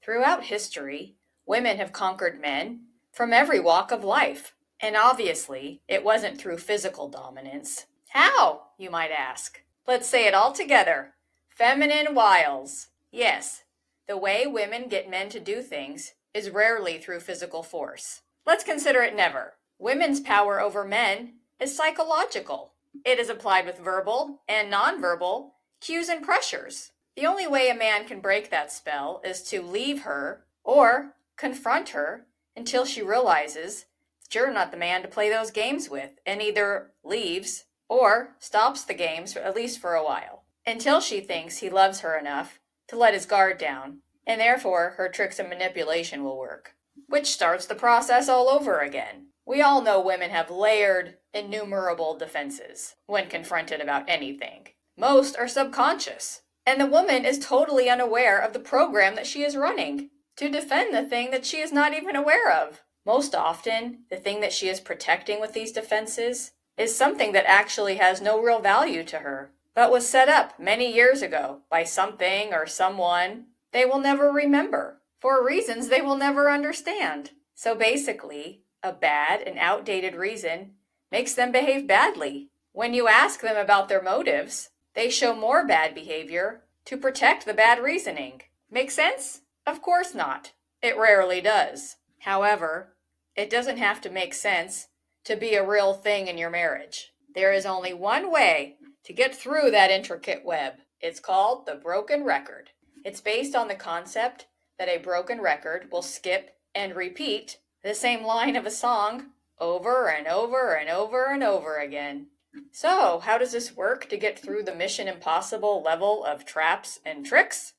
Throughout history, women have conquered men from every walk of life. And obviously, it wasn't through physical dominance. How, you might ask? Let's say it all together. Feminine wiles. Yes, the way women get men to do things is rarely through physical force. Let's consider it never. Women's power over men is psychological. It is applied with verbal and nonverbal cues and pressures. The only way a man can break that spell is to leave her or confront her until she realizes that you're not the man to play those games with, and either leaves or stops the games, at least for a while, until she thinks he loves her enough to let his guard down, and therefore her tricks and manipulation will work, which starts the process all over again. We all know women have layered, innumerable defenses when confronted about anything. Most are subconscious, and the woman is totally unaware of the program that she is running to defend the thing that she is not even aware of. Most often, the thing that she is protecting with these defenses is something that actually has no real value to her, but was set up many years ago by something or someone they will never remember, for reasons they will never understand. So basically, a bad and outdated reason makes them behave badly. When you ask them about their motives, they show more bad behavior to protect the bad reasoning. Make sense? Of course not. It rarely does. However, it doesn't have to make sense to be a real thing in your marriage. There is only one way to get through that intricate web. It's called the broken record. It's based on the concept that a broken record will skip and repeat the same line of a song over and over and over and over again. So, how does this work to get through the Mission Impossible level of traps and tricks?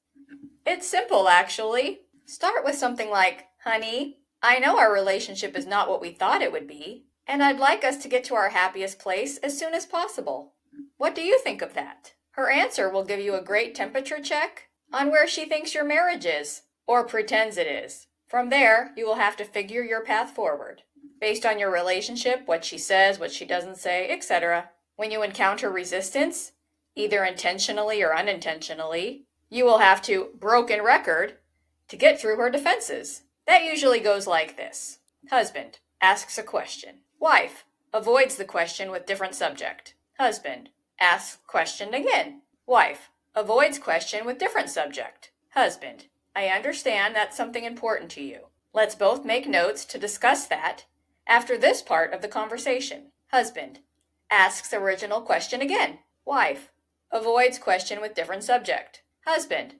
It's simple, actually. Start with something like, "Honey, I know our relationship is not what we thought it would be, and I'd like us to get to our happiest place as soon as possible. What do you think of that?" Her answer will give you a great temperature check on where she thinks your marriage is, or pretends it is. From there, you will have to figure your path forward, based on your relationship, what she says, what she doesn't say, etc. When you encounter resistance, either intentionally or unintentionally, you will have to broken record to get through her defenses. That usually goes like this. Husband asks a question. Wife avoids the question with different subject. Husband asks question again. Wife avoids question with different subject. Husband, I understand that's something important to you. Let's both make notes to discuss that after this part of the conversation. Husband asks original question again. Wife avoids question with different subject. Husband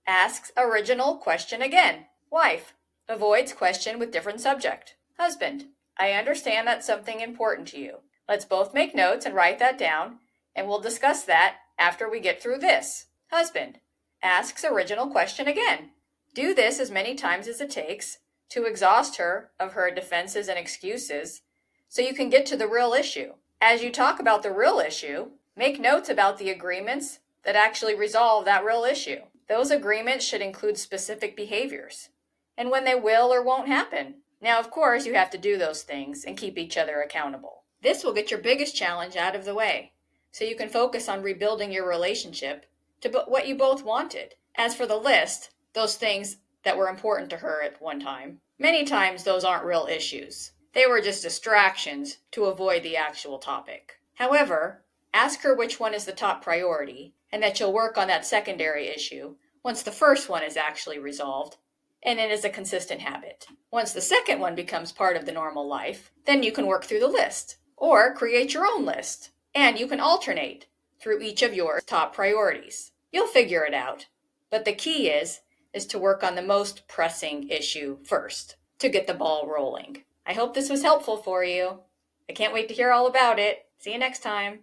asks original question again. Wife avoids question with different subject. Husband, I understand that's something important to you. Let's both make notes and write that down, and we'll discuss that after we get through this. Husband asks original question again. Do this as many times as it takes to exhaust her of her defenses and excuses so you can get to the real issue. As you talk about the real issue, make notes about the agreements that actually resolve that real issue. Those agreements should include specific behaviors and when they will or won't happen. Now, of course, you have to do those things and keep each other accountable. This will get your biggest challenge out of the way, so you can focus on rebuilding your relationship to what you both wanted. As for the list, those things that were important to her at one time, many times those aren't real issues. They were just distractions to avoid the actual topic. However, ask her which one is the top priority, and that you'll work on that secondary issue once the first one is actually resolved, and it is a consistent habit. Once the second one becomes part of the normal life, then you can work through the list, or create your own list, and you can alternate through each of your top priorities. You'll figure it out, but the key is to work on the most pressing issue first to get the ball rolling. I hope this was helpful for you. I can't wait to hear all about it. See you next time.